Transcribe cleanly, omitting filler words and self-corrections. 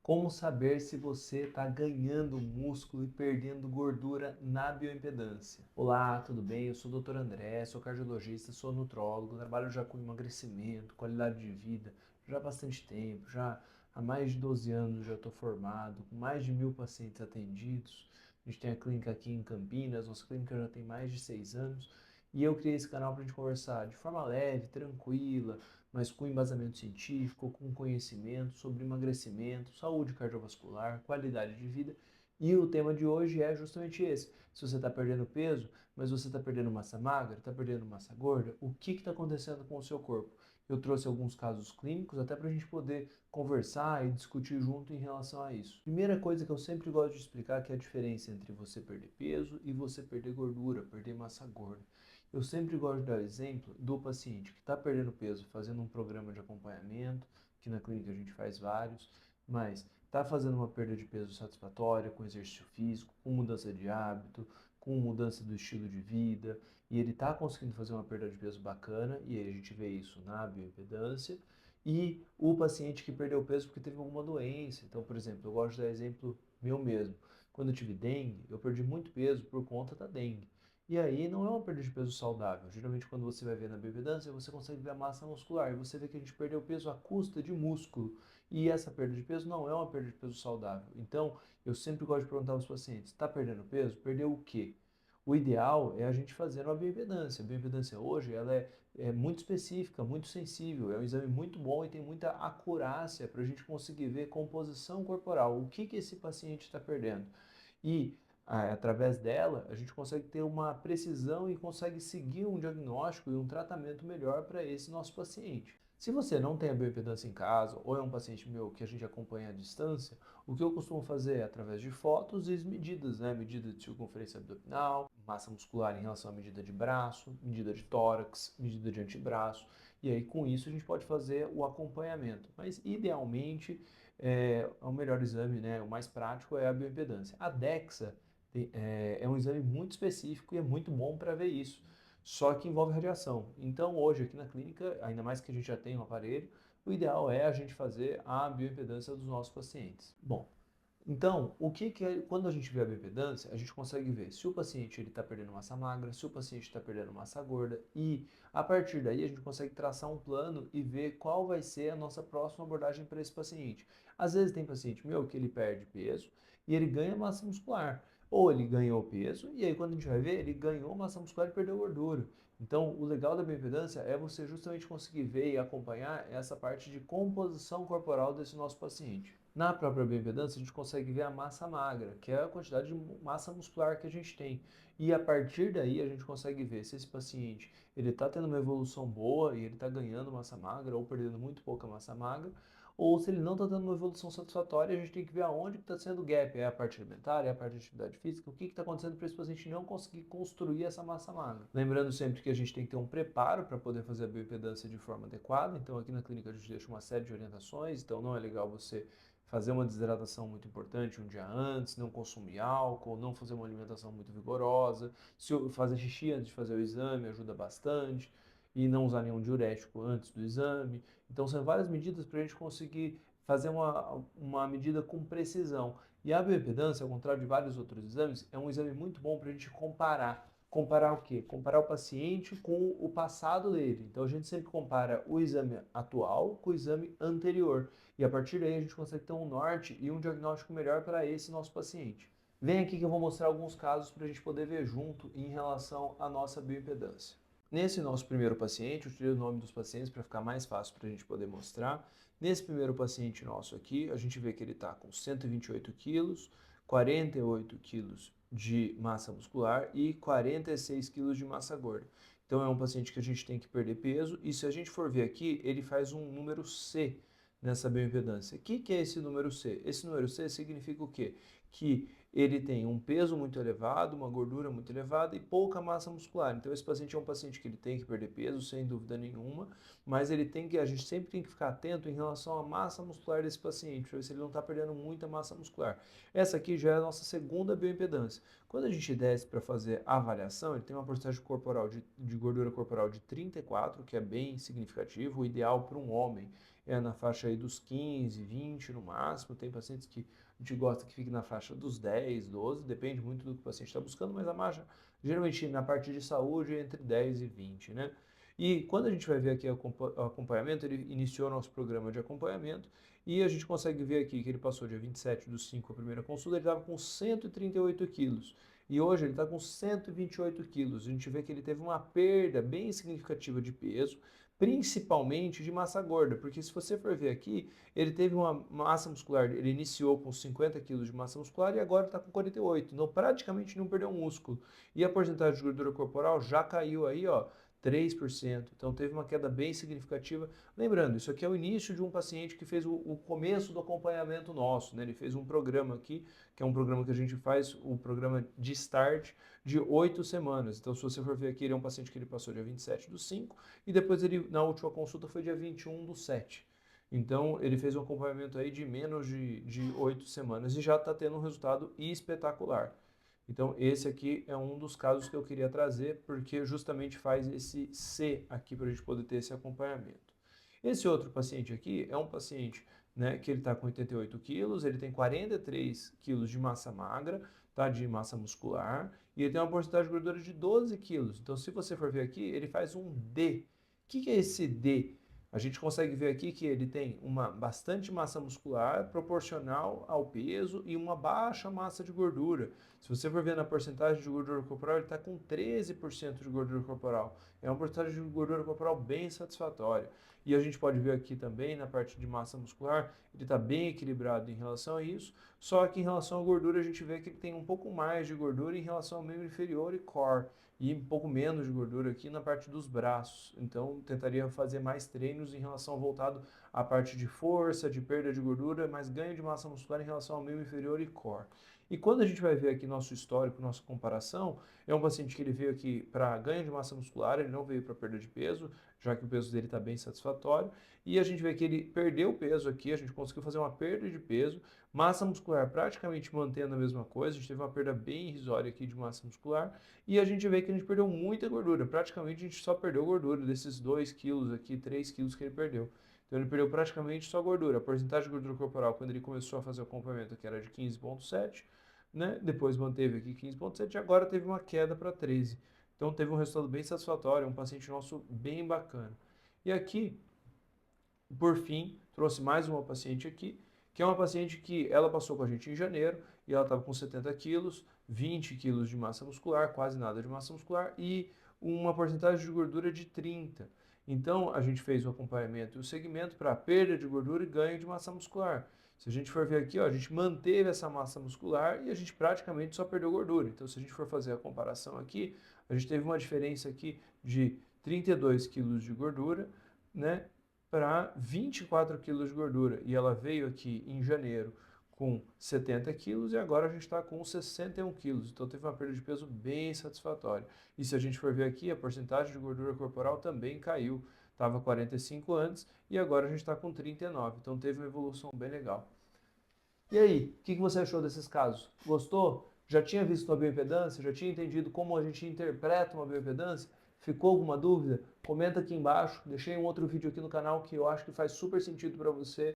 Como saber se você está ganhando músculo e perdendo gordura na bioimpedância? Olá, tudo bem? Eu sou o Dr. André, sou cardiologista, sou nutrólogo, trabalho já com emagrecimento, qualidade de vida, já há bastante tempo, já há mais de 12 anos já estou formado, com mais de 1.000 pacientes atendidos. A gente tem a clínica aqui em Campinas, nossa clínica já tem mais de 6 anos, e eu criei esse canal para a gente conversar de forma leve, tranquila, mas com embasamento científico, com conhecimento sobre emagrecimento, saúde cardiovascular, qualidade de vida. E o tema de hoje é justamente esse. Se você está perdendo peso, mas você está perdendo massa magra, está perdendo massa gorda, o que está acontecendo com o seu corpo? Eu trouxe alguns casos clínicos até para a gente poder conversar e discutir junto em relação a isso. Primeira coisa que eu sempre gosto de explicar que é a diferença entre você perder peso e você perder gordura, perder massa gorda. Eu sempre gosto de dar o exemplo do paciente que está perdendo peso fazendo um programa de acompanhamento, que na clínica a gente faz vários, mas está fazendo uma perda de peso satisfatória com exercício físico, com mudança de hábito, com mudança do estilo de vida, e ele está conseguindo fazer uma perda de peso bacana, e aí a gente vê isso na bioimpedância, e o paciente que perdeu peso porque teve alguma doença. Então, por exemplo, eu gosto de dar exemplo meu mesmo. Quando eu tive dengue, eu perdi muito peso por conta da dengue. E aí não é uma perda de peso saudável. Geralmente quando você vai ver na bioimpedância, você consegue ver a massa muscular e você vê que a gente perdeu peso à custa de músculo. E essa perda de peso não é uma perda de peso saudável. Então, eu sempre gosto de perguntar aos pacientes: está perdendo peso? Perdeu o quê? O ideal é a gente fazer uma bioimpedância. A bioimpedância hoje ela é muito específica, muito sensível, é um exame muito bom e tem muita acurácia para a gente conseguir ver composição corporal, o que esse paciente está perdendo. E através dela, a gente consegue ter uma precisão e consegue seguir um diagnóstico e um tratamento melhor para esse nosso paciente. Se você não tem a bioimpedância em casa ou é um paciente meu que a gente acompanha à distância, o que eu costumo fazer é através de fotos e medidas, né? Medida de circunferência abdominal, massa muscular em relação à medida de braço, medida de tórax, medida de antebraço. E aí com isso a gente pode fazer o acompanhamento. Mas idealmente o melhor exame, né, o mais prático é a bioimpedância. A DEXA é um exame muito específico e é muito bom para ver isso, só que envolve radiação. Então, hoje aqui na clínica, ainda mais que a gente já tem um aparelho, o ideal é a gente fazer a bioimpedância dos nossos pacientes. Bom, então, quando a gente vê a bioimpedância, a gente consegue ver se o paciente está perdendo massa magra, se o paciente está perdendo massa gorda e a partir daí a gente consegue traçar um plano e ver qual vai ser a nossa próxima abordagem para esse paciente. Às vezes tem paciente meu que ele perde peso e ele ganha massa muscular. Ou ele ganhou peso e aí quando a gente vai ver, ele ganhou massa muscular e perdeu gordura. Então, o legal da bioimpedância é você justamente conseguir ver e acompanhar essa parte de composição corporal desse nosso paciente. Na própria bioimpedância, a gente consegue ver a massa magra, que é a quantidade de massa muscular que a gente tem. E a partir daí, a gente consegue ver se esse paciente ele está tendo uma evolução boa e ele está ganhando massa magra ou perdendo muito pouca massa magra, ou se ele não está tendo uma evolução satisfatória, a gente tem que ver aonde que está sendo o gap. É a parte alimentar, é a parte de atividade física, o que está acontecendo para esse paciente não conseguir construir essa massa magra. Lembrando sempre que a gente tem que ter um preparo para poder fazer a bioimpedância de forma adequada, então aqui na clínica a gente deixa uma série de orientações, então não é legal você fazer uma desidratação muito importante um dia antes, não consumir álcool, não fazer uma alimentação muito vigorosa, fazer xixi antes de fazer o exame ajuda bastante, e não usar nenhum diurético antes do exame. Então são várias medidas para a gente conseguir fazer uma medida com precisão. E a bioimpedância, ao contrário de vários outros exames, é um exame muito bom para a gente comparar. Comparar o quê? Comparar o paciente com o passado dele. Então a gente sempre compara o exame atual com o exame anterior. E a partir daí a gente consegue ter um norte e um diagnóstico melhor para esse nosso paciente. Vem aqui que eu vou mostrar alguns casos para a gente poder ver junto em relação à nossa bioimpedância. Nesse nosso primeiro paciente, eu tirei o nome dos pacientes para ficar mais fácil para a gente poder mostrar. Nesse primeiro paciente nosso aqui, a gente vê que ele está com 128 quilos, 48 quilos de massa muscular e 46 quilos de massa gorda. Então é um paciente que a gente tem que perder peso e se a gente for ver aqui, ele faz um número C nessa bioimpedância. O que é esse número C? Esse número C significa o quê? Que ele tem um peso muito elevado, uma gordura muito elevada e pouca massa muscular. Então esse paciente é um paciente que ele tem que perder peso, sem dúvida nenhuma, mas a gente sempre tem que ficar atento em relação à massa muscular desse paciente, para ver se ele não está perdendo muita massa muscular. Essa aqui já é a nossa segunda bioimpedância. Quando a gente desce para fazer a avaliação, ele tem uma porcentagem corporal de gordura corporal de 34, que é bem significativo. O ideal para um homem é na faixa aí dos 15, 20 no máximo. Tem pacientes que a gente gosta que fique na faixa dos 10, 12, depende muito do que o paciente está buscando, mas a marcha, geralmente na parte de saúde, é entre 10 e 20, né? E quando a gente vai ver aqui o acompanhamento, ele iniciou nosso programa de acompanhamento e a gente consegue ver aqui que ele passou dia 27 do 5 a primeira consulta, ele estava com 138 quilos. E hoje ele está com 128 quilos. A gente vê que ele teve uma perda bem significativa de peso, principalmente de massa gorda, porque se você for ver aqui, ele teve uma massa muscular, ele iniciou com 50 quilos de massa muscular e agora está com 48, então praticamente não perdeu músculo. E a porcentagem de gordura corporal já caiu aí, ó, 3%. Então teve uma queda bem significativa. Lembrando, isso aqui é o início de um paciente que fez o começo do acompanhamento nosso, né? Ele fez um programa aqui, que é um programa que a gente faz, o programa de start de 8 semanas. Então, se você for ver aqui, ele é um paciente que ele passou dia 27 do 5 e depois ele, na última consulta, foi dia 21 do 7. Então, ele fez um acompanhamento aí de menos de 8 semanas e já está tendo um resultado espetacular. Então, esse aqui é um dos casos que eu queria trazer, porque justamente faz esse C aqui para a gente poder ter esse acompanhamento. Esse outro paciente aqui é um paciente, né, que ele está com 88 quilos, ele tem 43 quilos de massa magra, tá, de massa muscular, e ele tem uma porcentagem de gordura de 12 quilos. Então, se você for ver aqui, ele faz um D. O que é esse D? A gente consegue ver aqui que ele tem uma bastante massa muscular proporcional ao peso e uma baixa massa de gordura. Se você for ver na porcentagem de gordura corporal, ele está com 13% de gordura corporal. É uma porcentagem de gordura corporal bem satisfatória. E a gente pode ver aqui também na parte de massa muscular, ele está bem equilibrado em relação a isso, só que em relação à gordura a gente vê que ele tem um pouco mais de gordura em relação ao membro inferior e core, e um pouco menos de gordura aqui na parte dos braços. Então tentaria fazer mais treinos em relação voltado à parte de força, de perda de gordura, mas ganho de massa muscular em relação ao membro inferior e core. E quando a gente vai ver aqui nosso histórico, nossa comparação, é um paciente que ele veio aqui para ganho de massa muscular, ele não veio para perda de peso, já que o peso dele está bem satisfatório, e a gente vê que ele perdeu peso aqui, a gente conseguiu fazer uma perda de peso, massa muscular praticamente mantendo a mesma coisa, a gente teve uma perda bem irrisória aqui de massa muscular, e a gente vê que a gente perdeu muita gordura, praticamente a gente só perdeu gordura desses 2 quilos aqui, 3 quilos que ele perdeu. Então ele perdeu praticamente só gordura. A porcentagem de gordura corporal, quando ele começou a fazer o acompanhamento, que era de 15,7, né? Depois manteve aqui 15,7 e agora teve uma queda para 13. Então teve um resultado bem satisfatório, um paciente nosso bem bacana. E aqui, por fim, trouxe mais uma paciente aqui, que é uma paciente que ela passou com a gente em janeiro e ela estava com 70 quilos, 20 quilos de massa muscular, quase nada de massa muscular e uma porcentagem de gordura de 30. Então a gente fez o acompanhamento e o segmento para perda de gordura e ganho de massa muscular. Se a gente for ver aqui, ó, a gente manteve essa massa muscular e a gente praticamente só perdeu gordura. Então, se a gente for fazer a comparação aqui, a gente teve uma diferença aqui de 32 quilos de gordura, né, para 24 quilos de gordura. E ela veio aqui em janeiro com 70 quilos e agora a gente está com 61 quilos. Então, teve uma perda de peso bem satisfatória. E se a gente for ver aqui, a porcentagem de gordura corporal também caiu. Estava 45 antes e agora a gente está com 39. Então teve uma evolução bem legal. E aí, o que você achou desses casos? Gostou? Já tinha visto uma bioimpedância? Já tinha entendido como a gente interpreta uma bioimpedância? Ficou alguma dúvida? Comenta aqui embaixo. Deixei um outro vídeo aqui no canal que eu acho que faz super sentido para você.